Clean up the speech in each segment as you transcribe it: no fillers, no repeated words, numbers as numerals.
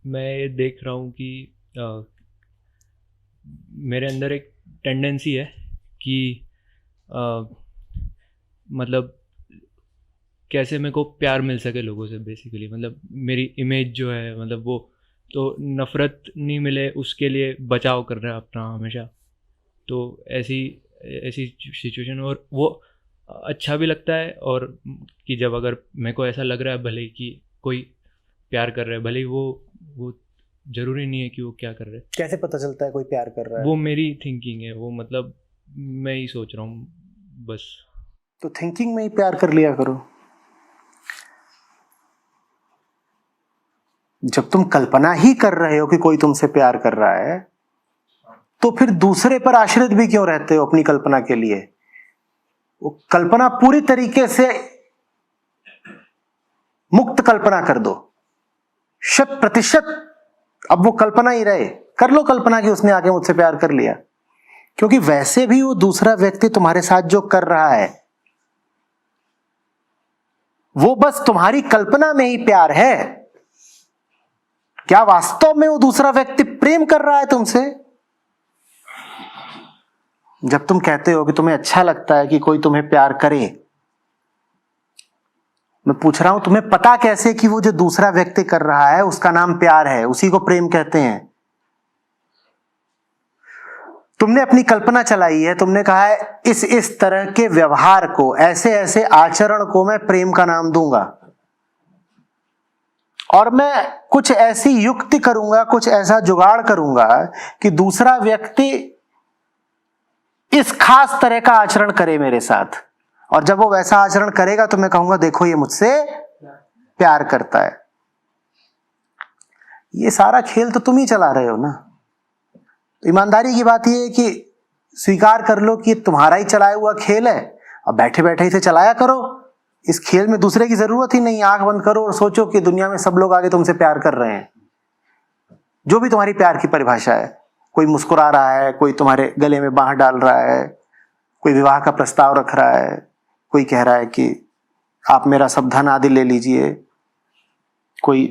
मैं ये देख रहा हूँ कि मेरे अंदर एक टेंडेंसी है कि मतलब कैसे मेरे को प्यार मिल सके लोगों से, बेसिकली मतलब मेरी इमेज जो है, मतलब वो तो नफ़रत नहीं मिले उसके लिए बचाव कर रहा है अपना हमेशा। तो ऐसी ऐसी सिचुएशन, और वो अच्छा भी लगता है, और कि जब अगर मेरे को ऐसा लग रहा है भले ही कि कोई प्यार कर रहा है, भले ही वो ज़रूरी नहीं है कि वो क्या कर रहे हैं। कैसे पता चलता है कोई प्यार कर रहा है? वो मेरी थिंकिंग है, वो मतलब मैं ही सोच रहा हूँ बस। तो थिंकिंग में ही प्यार कर लिया करो। जब तुम कल्पना ही कर रहे हो कि कोई तुमसे प्यार कर रहा है, तो फिर दूसरे पर आश्रित भी क्यों रहते हो अपनी कल्पना के लिए? वो कल्पना पूरी तरीके से मुक्त कल्पना कर दो, 100%। अब वो कल्पना ही रहे, कर लो कल्पना कि उसने आके मुझसे प्यार कर लिया, क्योंकि वैसे भी वो दूसरा व्यक्ति तुम्हारे साथ जो कर रहा है वो बस तुम्हारी कल्पना में ही प्यार है। क्या वास्तव में वो दूसरा व्यक्ति प्रेम कर रहा है तुमसे? जब तुम कहते हो कि तुम्हें अच्छा लगता है कि कोई तुम्हें प्यार करे, मैं पूछ रहा हूं तुम्हें पता कैसे कि वो जो दूसरा व्यक्ति कर रहा है उसका नाम प्यार है, उसी को प्रेम कहते हैं? तुमने अपनी कल्पना चलाई है, तुमने कहा है इस तरह के व्यवहार को, ऐसे ऐसे आचरण को मैं प्रेम का नाम दूंगा, और मैं कुछ ऐसी युक्ति करूंगा, कुछ ऐसा जुगाड़ करूंगा कि दूसरा व्यक्ति इस खास तरह का आचरण करे मेरे साथ, और जब वो वैसा आचरण करेगा तो मैं कहूंगा देखो ये मुझसे प्यार करता है। ये सारा खेल तो तुम ही चला रहे हो ना। तो ईमानदारी की बात ये है कि स्वीकार कर लो कि तुम्हारा ही चलाया हुआ खेल है, अब बैठे बैठे इसे चलाया करो। इस खेल में दूसरे की जरूरत ही नहीं। आंख बंद करो और सोचो कि दुनिया में सब लोग आगे तुमसे प्यार कर रहे हैं, जो भी तुम्हारी प्यार की परिभाषा है। कोई मुस्कुरा रहा है, कोई तुम्हारे गले में बांह डाल रहा है, कोई विवाह का प्रस्ताव रख रहा है, कोई कह रहा है कि आप मेरा सब धन आदि ले लीजिए, कोई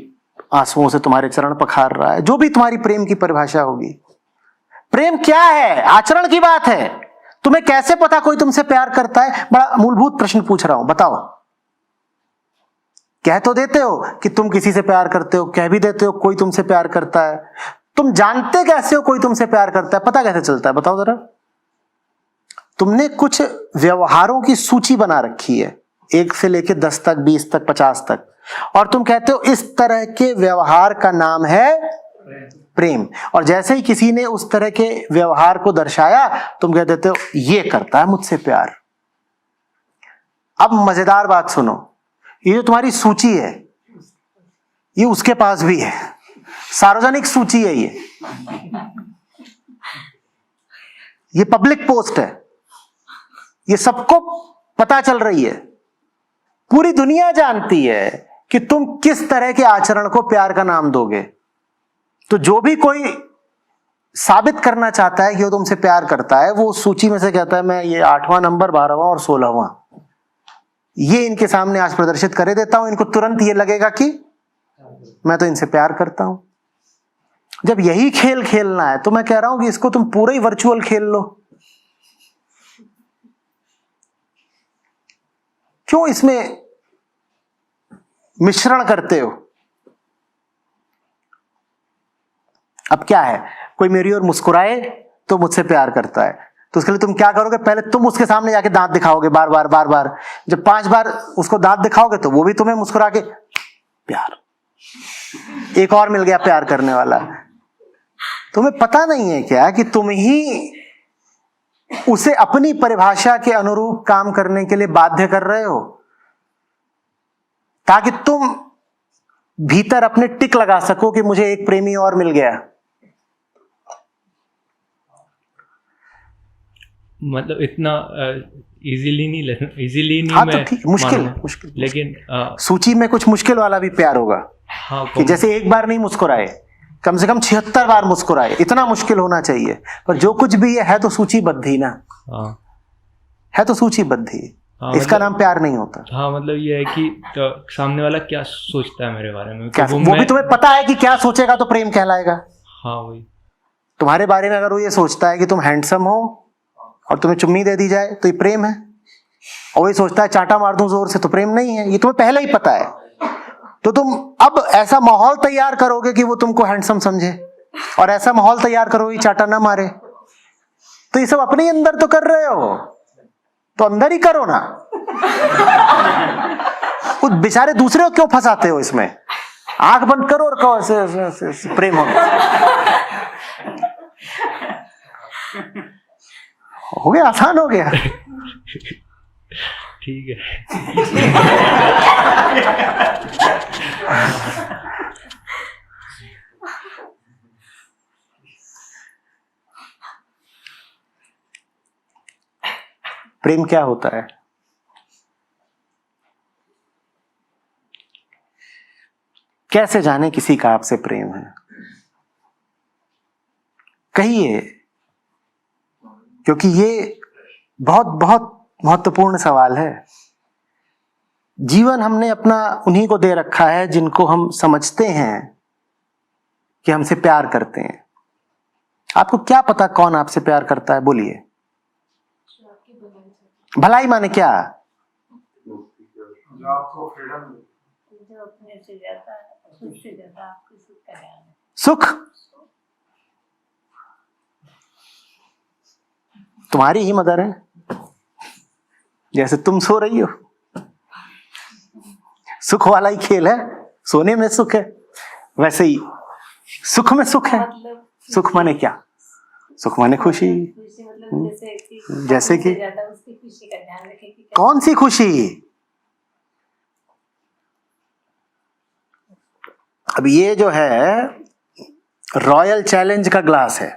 आंसुओं से तुम्हारे चरण पखार रहा है। जो भी तुम्हारी प्रेम की परिभाषा होगी। प्रेम क्या है? आचरण की बात है। तुम्हें कैसे पता कोई तुमसे प्यार करता है? बड़ा मूलभूत प्रश्न पूछ रहा हूं, बताओ। कह तो देते हो कि तुम किसी से प्यार करते हो, कह भी देते हो कोई तुमसे प्यार करता है। तुम जानते कैसे हो कोई तुमसे प्यार करता है? पता कैसे चलता है? बताओ जरा। तुमने कुछ व्यवहारों की सूची बना रखी है, 1 से लेकर 10 तक, 20 तक, 50 तक, और तुम कहते हो इस तरह के व्यवहार का नाम है प्रेम। और जैसे ही किसी ने उस तरह के व्यवहार को दर्शाया, तुम कह देते हो ये करता है मुझसे प्यार। अब मजेदार बात सुनो, ये जो तुम्हारी सूची है ये उसके पास भी है, सार्वजनिक सूची है, ये पब्लिक पोस्ट है, ये सबको पता चल रही है। पूरी दुनिया जानती है कि तुम किस तरह के आचरण को प्यार का नाम दोगे। तो जो भी कोई साबित करना चाहता है कि वो तुमसे प्यार करता है, वो सूची में से कहता है मैं ये 8वां नंबर, 12वां और 16वां ये इनके सामने आज प्रदर्शित करे देता हूं। इनको तुरंत ये लगेगा कि मैं तो इनसे प्यार करता हूं। जब यही खेल खेलना है तो मैं कह रहा हूं कि इसको तुम पूरा ही वर्चुअल खेल लो। क्यों इसमें मिश्रण करते हो? अब क्या है, कोई मेरी ओर मुस्कुराए तो मुझसे प्यार करता है, तो उसके लिए तुम क्या करोगे? पहले तुम उसके सामने जाके दांत दिखाओगे बार बार बार बार। जब 5 बार उसको दांत दिखाओगे तो वो भी तुम्हें मुस्कुरा के प्यार, एक और मिल गया प्यार करने वाला। तुम्हें पता नहीं है क्या कि तुम ही उसे अपनी परिभाषा के अनुरूप काम करने के लिए बाध्य कर रहे हो, ताकि तुम भीतर अपने टिक लगा सको कि मुझे एक प्रेमी और मिल गया। मतलब इतना इजीली नहीं हाँ, मैं तो ठीक, मुश्किल लेकिन सूची में कुछ मुश्किल वाला भी प्यार होगा। हाँ, कि जैसे एक बार नहीं मुस्कुराए, कम से कम 76 बार मुस्कुराए, इतना मुश्किल होना चाहिए। पर जो कुछ भी है तो सूचीबद्ध ही ना। हाँ, है तो सूचीबद्ध ही। हाँ, इसका नाम प्यार नहीं होता। हाँ मतलब ये है कि तो सामने वाला क्या सोचता है मेरे बारे में, क्या तो वो भी तुम्हें पता है कि क्या सोचेगा तो प्रेम कहलाएगा। हाँ वही। तुम्हारे बारे में अगर वो ये सोचता है कि तुम हैंडसम हो और तुम्हें चुम्मी दे दी जाए तो ये प्रेम है, और वही सोचता है चांटा मार दूं जोर से, तो प्रेम नहीं है। ये तुम्हें पहले ही पता है, तो तुम अब ऐसा माहौल तैयार करोगे कि वो तुमको हैंडसम समझे, और ऐसा माहौल तैयार करोगे चांटा ना मारे। तो ये सब अपने ही अंदर तो कर रहे हो, तो अंदर ही करो ना। कुछ बेचारे दूसरे को क्यों फंसाते हो इसमें? आंख बंद करो और कहो ऐसे प्रेम हो गया, आसान हो गया। ठीक है। प्रेम क्या होता है? कैसे जाने किसी का आपसे प्रेम है? कहिए, क्योंकि ये बहुत बहुत महत्वपूर्ण सवाल है। जीवन हमने अपना उन्हीं को दे रखा है जिनको हम समझते हैं कि हमसे प्यार करते हैं। आपको क्या पता कौन आपसे प्यार करता है? बोलिए। भलाई माने क्या? जो आपको फ्रीडम, जो अपने से ज्यादा, खुद से ज्यादा आपको सुख का ध्यान है। सुख तुम्हारी ही मदर है। जैसे तुम सो रही हो, सुख वाला ही खेल है, सोने में सुख है, वैसे ही सुख में सुख है। सुख माने क्या? सुख माने खुशी। मतलब जैसे कि ज्यादा उसकी खुशी का ध्यान रखें कि कौन सी खुशी? अब ये जो है रॉयल चैलेंज का ग्लास है,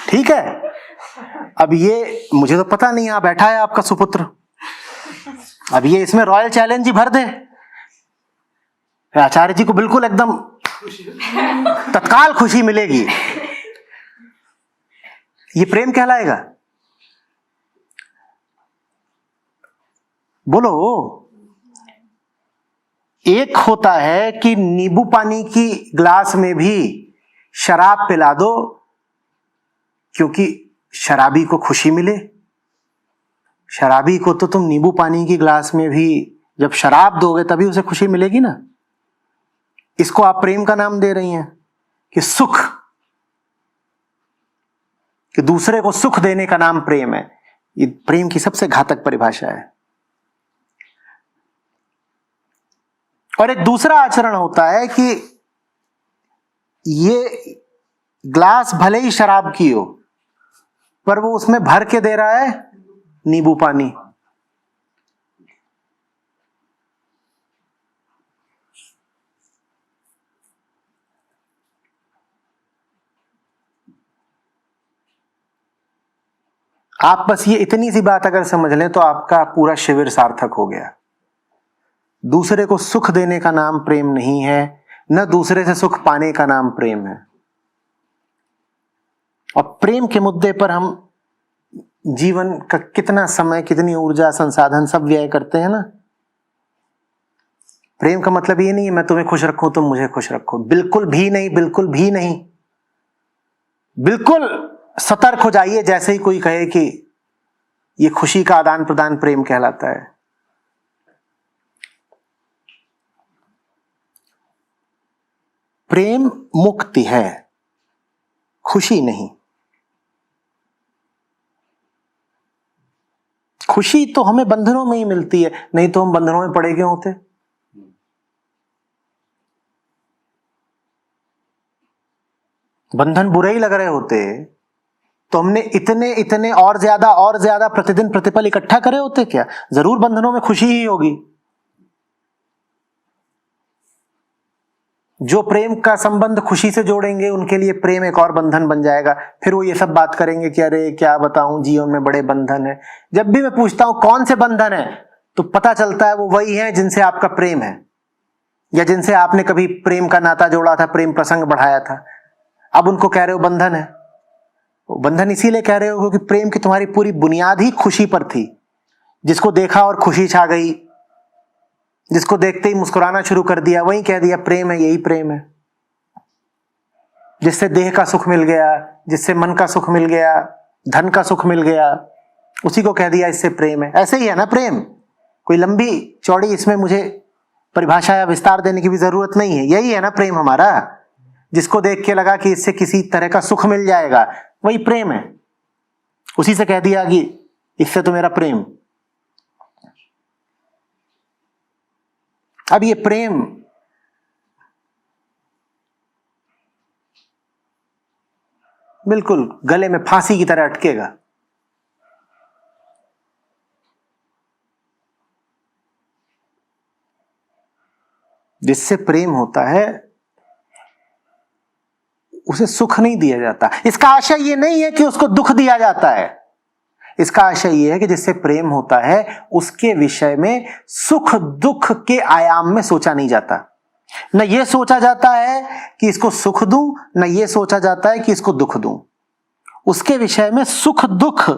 ठीक है। अब ये मुझे तो पता नहीं, यहां बैठा है आपका सुपुत्र, अब ये इसमें रॉयल चैलेंज ही भर दे, आचार्य जी को बिल्कुल एकदम तत्काल खुशी मिलेगी। ये प्रेम कहलाएगा? बोलो। एक होता है कि नींबू पानी की ग्लास में भी शराब पिला दो क्योंकि शराबी को खुशी मिले। शराबी को तो तुम नींबू पानी की ग्लास में भी जब शराब दोगे तभी उसे खुशी मिलेगी ना। इसको आप प्रेम का नाम दे रही हैं कि सुख, कि दूसरे को सुख देने का नाम प्रेम है। ये प्रेम की सबसे घातक परिभाषा है। और एक दूसरा आचरण होता है कि ये ग्लास भले ही शराब की हो पर वो उसमें भर के दे रहा है नींबू पानी। आप बस ये इतनी सी बात अगर समझ लें तो आपका पूरा शिविर सार्थक हो गया। दूसरे को सुख देने का नाम प्रेम नहीं है, न दूसरे से सुख पाने का नाम प्रेम है। और प्रेम के मुद्दे पर हम जीवन का कितना समय, कितनी ऊर्जा, संसाधन सब व्यय करते हैं ना। प्रेम का मतलब ये नहीं है मैं तुम्हें खुश रखूं तुम मुझे खुश रखो, बिल्कुल भी नहीं, बिल्कुल भी नहीं। बिल्कुल सतर्क हो जाइए जैसे ही कोई कहे कि ये खुशी का आदान प्रदान प्रेम कहलाता है। प्रेम मुक्ति है, खुशी नहीं। खुशी तो हमें बंधनों में ही मिलती है, नहीं तो हम बंधनों में पड़े क्यों होते। बंधन बुरे ही लग रहे होते तो हमने इतने इतने और ज्यादा प्रतिदिन प्रतिपल इकट्ठा करे होते क्या? जरूर बंधनों में खुशी ही होगी। जो प्रेम का संबंध खुशी से जोड़ेंगे उनके लिए प्रेम एक और बंधन बन जाएगा। फिर वो ये सब बात करेंगे कि अरे क्या बताऊं जीवन में बड़े बंधन है। जब भी मैं पूछता हूं कौन से बंधन है तो पता चलता है वो वही है जिनसे आपका प्रेम है या जिनसे आपने कभी प्रेम का नाता जोड़ा था, प्रेम प्रसंग बढ़ाया था। अब उनको कह रहे हो बंधन है। वो बंधन इसीलिए कह रहे हो क्योंकि प्रेम की तुम्हारी पूरी बुनियाद ही खुशी पर थी। जिसको देखा और खुशी छा गई, जिसको देखते ही मुस्कुराना शुरू कर दिया, वही कह दिया प्रेम है, यही प्रेम है। जिससे देह का सुख मिल गया, जिससे मन का सुख मिल गया, धन का सुख मिल गया, उसी को कह दिया इससे प्रेम है। ऐसे ही है ना प्रेम, कोई लंबी चौड़ी इसमें मुझे परिभाषा या विस्तार देने की भी जरूरत नहीं है। यही है ना प्रेम हमारा, जिसको देख के लगा कि इससे किसी तरह का सुख मिल जाएगा, वही प्रेम है। उसी से कह दिया कि इससे तो मेरा प्रेम। अब ये प्रेम बिल्कुल गले में फांसी की तरह अटकेगा। जिससे प्रेम होता है उसे सुख नहीं दिया जाता। इसका आशय ये नहीं है कि उसको दुख दिया जाता है, इसका आशय ये है कि जिससे प्रेम होता है उसके विषय में सुख दुख के आयाम में सोचा नहीं जाता। न ये सोचा जाता है कि इसको सुख दूं, न ये सोचा जाता है कि इसको दुख दूं। उसके विषय में सुख दुख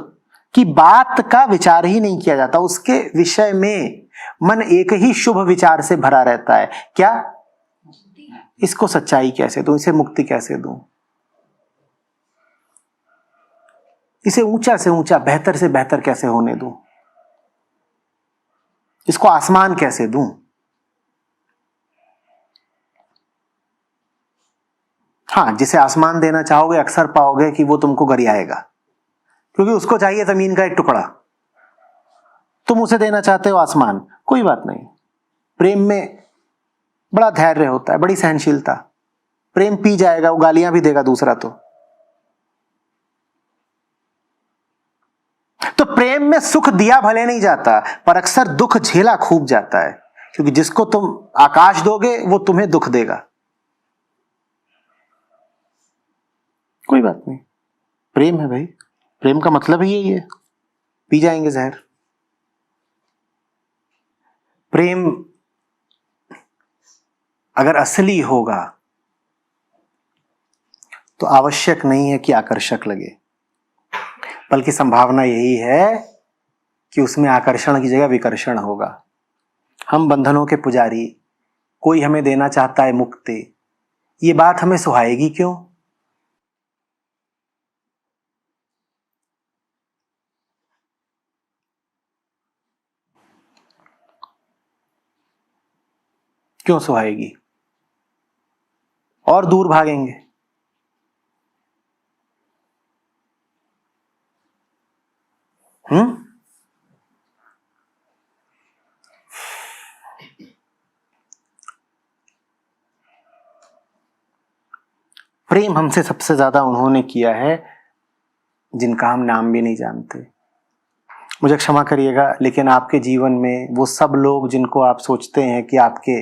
की बात का विचार ही नहीं किया जाता। उसके विषय में मन एक ही शुभ विचार से भरा रहता है। क्या? इसको सच्चाई कैसे दूं, इसे मुक्ति कैसे दूं, इसे ऊंचा से ऊंचा बेहतर से बेहतर कैसे होने दूं, इसको आसमान कैसे दूं। हाँ, जिसे आसमान देना चाहोगे अक्सर पाओगे कि वो तुमको गरियाएगा, क्योंकि उसको चाहिए जमीन का एक टुकड़ा, तुम उसे देना चाहते हो आसमान। कोई बात नहीं, प्रेम में बड़ा धैर्य होता है, बड़ी सहनशीलता। प्रेम पी जाएगा, वो गालियां भी देगा दूसरा। तो प्रेम में सुख दिया भले नहीं जाता, पर अक्सर दुख झेला खूब जाता है, क्योंकि जिसको तुम आकाश दोगे वो तुम्हें दुख देगा। कोई बात नहीं, प्रेम है भाई, प्रेम का मतलब ही यही है। पी जाएंगे जहर। प्रेम अगर असली होगा तो आवश्यक नहीं है कि आकर्षक लगे, बल्कि संभावना यही है कि उसमें आकर्षण की जगह विकर्षण होगा। हम बंधनों के पुजारी, कोई हमें देना चाहता है मुक्ति, ये बात हमें सुहाएगी क्यों? क्यों सुहाएगी? और दूर भागेंगे। प्रेम हमसे सबसे ज्यादा उन्होंने किया है जिनका हम नाम भी नहीं जानते। मुझे क्षमा करिएगा, लेकिन आपके जीवन में वो सब लोग जिनको आप सोचते हैं कि आपके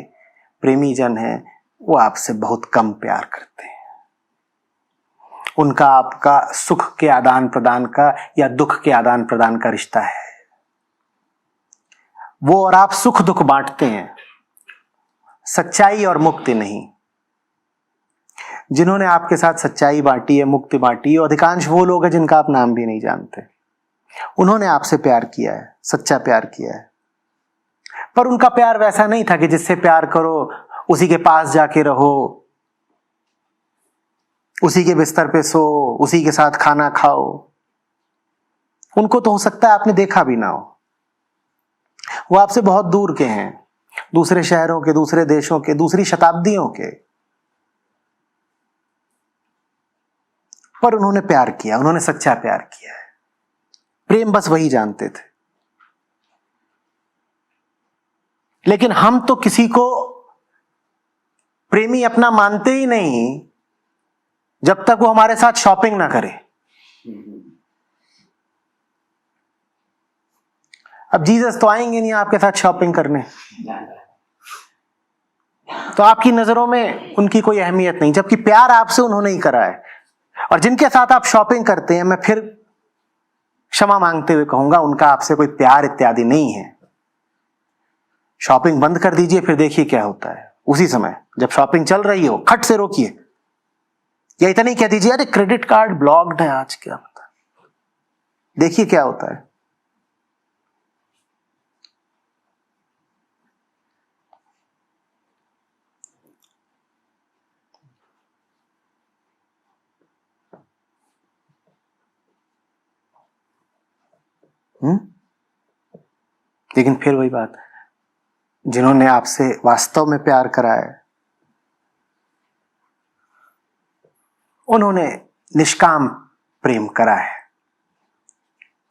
प्रेमी जन हैं, वो आपसे बहुत कम प्यार करते हैं। उनका आपका सुख के आदान प्रदान का या दुख के आदान प्रदान का रिश्ता है। वो और आप सुख दुख बांटते हैं, सच्चाई और मुक्ति नहीं। जिन्होंने आपके साथ सच्चाई बांटी है, मुक्ति बांटी है, अधिकांश वो लोग हैं जिनका आप नाम भी नहीं जानते। उन्होंने आपसे प्यार किया है, सच्चा प्यार किया है, पर उनका प्यार वैसा नहीं था कि जिससे प्यार करो उसी के पास जाके रहो, उसी के बिस्तर पे सो, उसी के साथ खाना खाओ। उनको तो हो सकता है आपने देखा भी ना हो, वो आपसे बहुत दूर के हैं, दूसरे शहरों के, दूसरे देशों के, दूसरी शताब्दियों के, पर उन्होंने प्यार किया, उन्होंने सच्चा प्यार किया है। प्रेम बस वही जानते थे। लेकिन हम तो किसी को प्रेमी अपना मानते ही नहीं जब तक वो हमारे साथ शॉपिंग ना करे। अब जीसस तो आएंगे नहीं आपके साथ शॉपिंग करने, तो आपकी नजरों में उनकी कोई अहमियत नहीं, जबकि प्यार आपसे उन्होंने ही करा है। और जिनके साथ आप शॉपिंग करते हैं, मैं फिर क्षमा मांगते हुए कहूंगा, उनका आपसे कोई प्यार इत्यादि नहीं है। शॉपिंग बंद कर दीजिए, फिर देखिए क्या होता है। उसी समय जब शॉपिंग चल रही हो, खट से रोकिए, या इतना ही कह दीजिए अरे क्रेडिट कार्ड ब्लॉक्ड है आज, क्या होता है, देखिए क्या होता है। लेकिन फिर वही बात, जिन्होंने आपसे वास्तव में प्यार करा है उन्होंने निष्काम प्रेम करा है।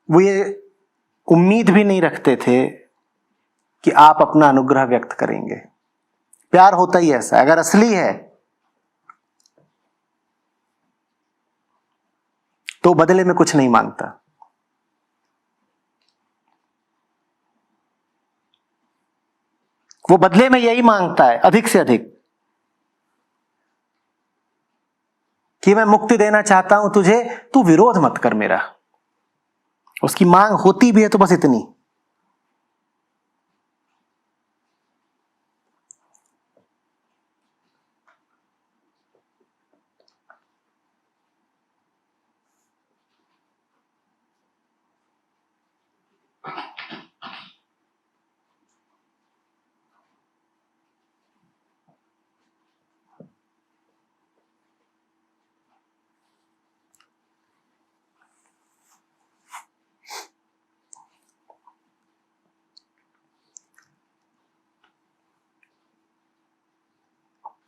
वो ये उम्मीद भी नहीं रखते थे कि आप अपना अनुग्रह व्यक्त करेंगे। प्यार होता ही ऐसा है, अगर असली है तो बदले में कुछ नहीं मांगता। वो बदले में यही मांगता है अधिक से अधिक कि मैं मुक्ति देना चाहता हूं तुझे, तू विरोध मत कर मेरा। उसकी मांग होती भी है तो बस इतनी,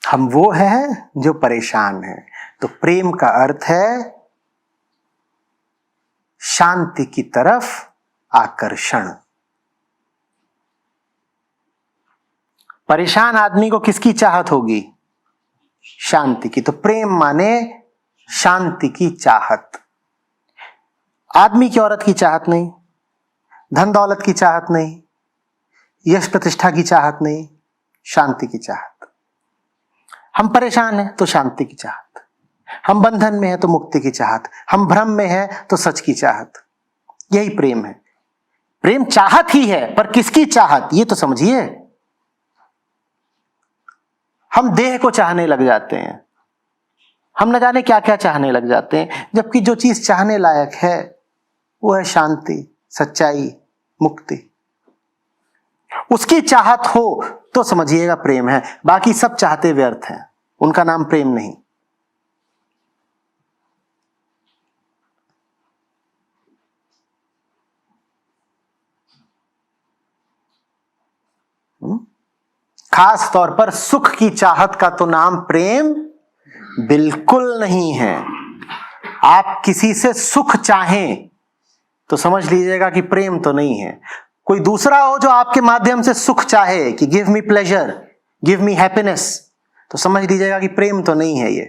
हम वो हैं जो परेशान हैं। तो प्रेम का अर्थ है शांति की तरफ आकर्षण। परेशान आदमी को किसकी चाहत होगी? शांति की। तो प्रेम माने शांति की चाहत। आदमी की औरत की चाहत नहीं, धन दौलत की चाहत नहीं, यश प्रतिष्ठा की चाहत नहीं, शांति की चाहत। हम परेशान हैं तो शांति की चाहत, हम बंधन में हैं तो मुक्ति की चाहत, हम भ्रम में हैं तो सच की चाहत। यही प्रेम है। प्रेम चाहत ही है, पर किसकी चाहत ये तो समझिए। हम देह को चाहने लग जाते हैं, हम न जाने क्या क्या चाहने लग जाते हैं, जबकि जो चीज चाहने लायक है वो है शांति, सच्चाई, मुक्ति। उसकी चाहत हो तो समझिएगा प्रेम है। बाकी सब चाहते व्यर्थ हैं, उनका नाम प्रेम नहीं। खास तौर पर सुख की चाहत का तो नाम प्रेम बिल्कुल नहीं है। आप किसी से सुख चाहें तो समझ लीजिएगा कि प्रेम तो नहीं है। कोई दूसरा हो जो आपके माध्यम से सुख चाहे कि give me pleasure, give me happiness, तो समझ लीजिएगा कि प्रेम तो नहीं है ये।